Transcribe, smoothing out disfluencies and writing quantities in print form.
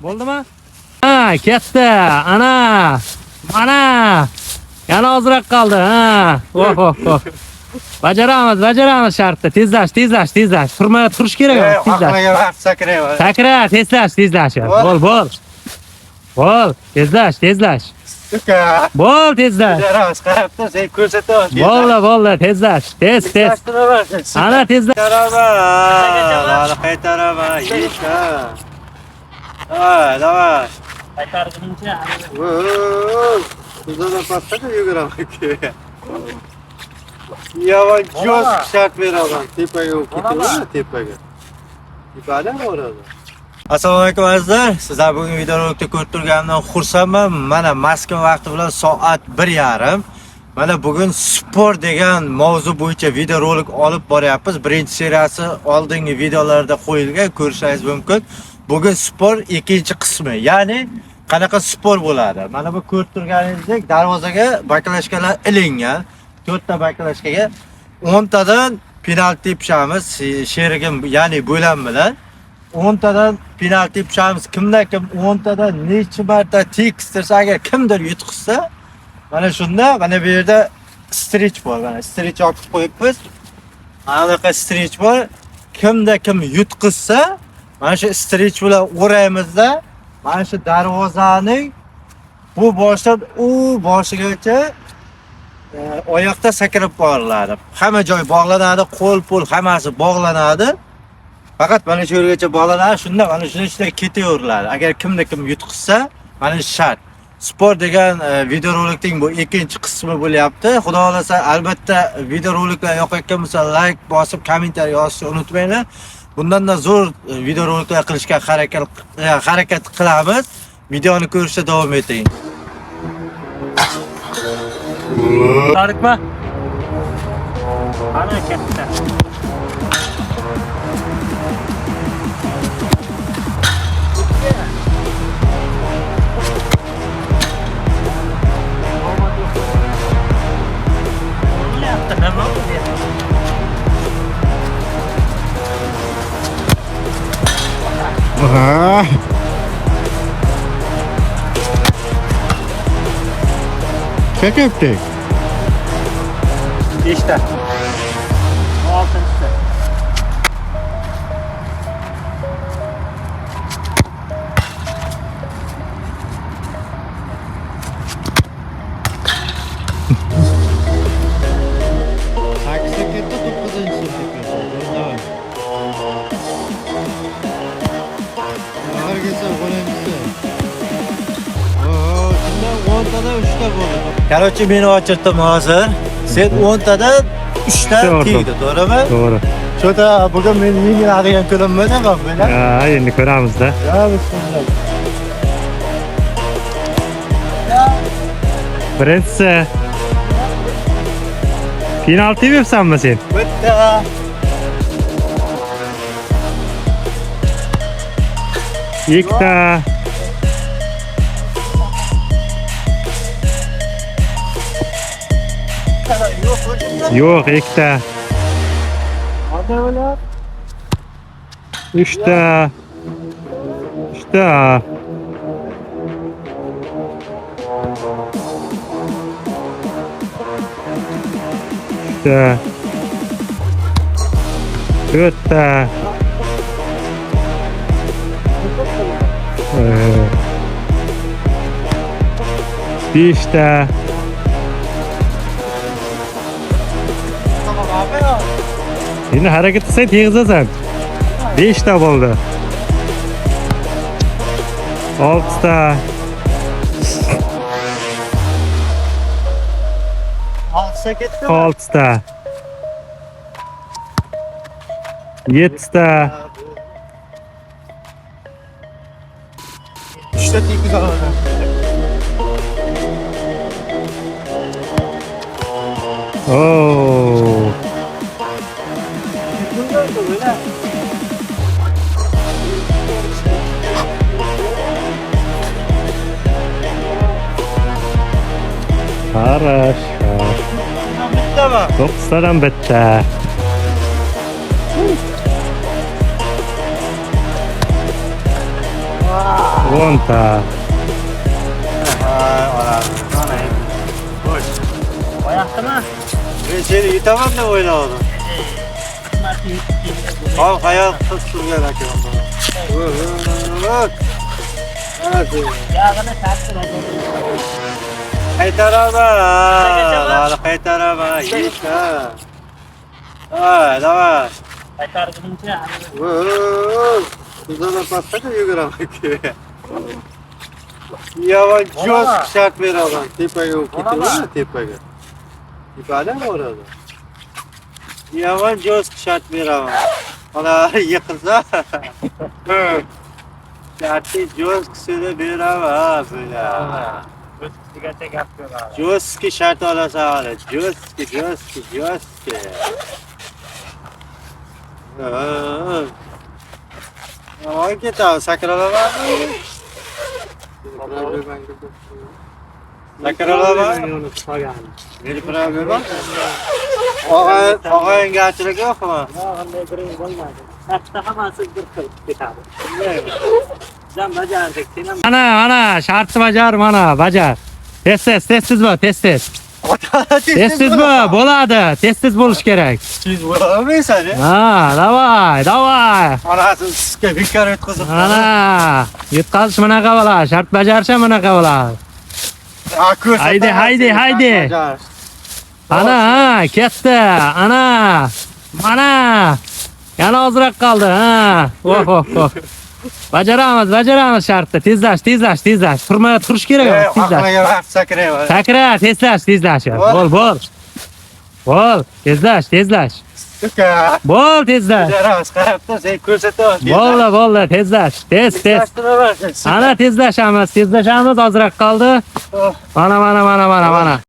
Bo'ldimi? Ha, ketdi. Ana. Mana. Yana ozroq qoldi. Ha. Oh. Bajaramiz shartda. Tezlash. Turish kerak emas, tezlash. Sakra, tezlash. Bo'l, tezlash. Bo'l, tezlash. Bajaramiz, qarabda sen ko'rsataman. Bo'ldi, tezlash. Tez. Ana tezlash. Qaytaraman. Qaytaraman. Yetdi. Давай. Qaytarguncha. Kuzada pastaga yuguraman. Yaman jo'z shart beraman. Tepaga o'tib tepaga. Tepadan boradi. Assalomu alaykum azizlar. Sizlar bugun videorolikda ko'rib turganimdan xursandman. Mana Moskva vaqti bilan soat 1:30. Mana bugun sport degan mavzu bo'yicha videorolik olib boryapmiz. Birinchi seriyasi oldingi videolarda qo'yilgan, ko'rishingiz mumkin. Bugun sport ikkinchi qismi. Ya'ni qanaqa sport bo'ladi? Mana bu ko'rib turganingizdek darvozaga baklashkalar ilingan. 4 ta baklashkaga 10 tadan penalti tepishamiz. Sherigim, ya'ni bo'lam bilan 10 tadan penalti tepishamiz. Kim 10 tadan necha marta tekstirsa, agar kimdir yutqizsa, mana shunda mana bu yerda strich bor. Mana strich olib qo'yibmiz. Anaqa strich bor. Kim yutqizsa, mana shu strich bilan o'raymizda, mana shu darvozaning bu boshidan u boshigacha oyoqda sakrab boriladi. Hamma joy bog'lanadi, qo'l-pul hammasi bog'lanadi. Faqat mana shu yergacha bog'lanadi, shunda mana shuni ichida ketaveriladi. Agar kim yutqizsa, mana shart. Sport degan videorolikning bu ikkinchi qismi bo'lyapti. Xudo xolasa, albatta videoroliklar yoqayotgan bo'lsa, like bosib, kommentariy yozishni unutmanglar. Bundan da zo'r videoroliklar qilishga harakat qilamiz. Videoni ko'rishda davom eting. Tarikma. Ana ketdi. Kaç yaptık? İşte. 6'ncısı. Aksakette 9'uncu sınıf. Herkese 10'uncusu. Şimdi 10 tane 3 ta bo'ldi. Короче, meni ochirdim hozir. Sen 10 tadan 3 ta tegdi, to'g'rimi? To'g'ri. Cho'ta bugun men yengiladigan kunim-da bak böyle. Ha, endi ko'ramiz-da. Ya bismillah. Birinchisi. Penalti bersanmi sen? Bitta. Ikkita. Yo'q, ikkita. Qanday bo'lar? 3 ta. 3 ta. 4 ta. 5 ta. Endi harakat qilsang tegizasan. 5 ta bo'ldi. 6 ta. 6 ta. 7 ta. 3 ta tekiz oladi. Oh. Хорошо. Bittami? 9 tadan bitta. 10 ta. Hay olam. Mana endi. Xo'sh. Qo'yaptimi? Men seni yutaman deb o'yladim. Hop hayot qilib turgan akam. Hadi. Yog'ini tartib Qaytaraman. Hali qaytaraman. Yetdi. Давай. qaytarguncha Kuzana pastaga yuguraman ki. Yavaş joz şart beraman. Tepaga o'tib ketdimi? Tepaga. Tepadan orada. Yavaş joz şart beraman. Ana yiqilsa. Shartni joz kisida beraman böyle. o'tkigacha gap ko'radi. Joski shart olasan hali. Joski. Yomon ketadi, sakralaman. Sakralaman. Meni problema. Og'ayingga achilik yo'qmi? Qanday biring bo'lmadi. Katta hammasi bir xil ketadi. Sen bajardik, sen ham Mana shartni bajar, mana bajar. Tez bu, tez. Tez bu, bo'ladi. Tez bo'lish kerak. Siz bo'lamaysan. Ha, davay. Onasi sizga bekor o'tkazib. Ana, yutqazish bunaqa bo'ladi. Shart bajarsa bunaqa bo'ladi. Haydi. Ana, ketdi. Mana. Yana ozroq qoldi. Ha. Oh. Bajaramiz shartni. Tezlash. Turish kerak emas, tezlash. Aqliga vaqt sakrayman. Sakra, tezlash. Bol, tezlash. Uka. Bol, tezlash. Jaramiz, qarab tur, sen ko'rsataman. Bo'ldi, tezlash. Tez. Ana tezlashamiz, ozroq qoldi. Mana.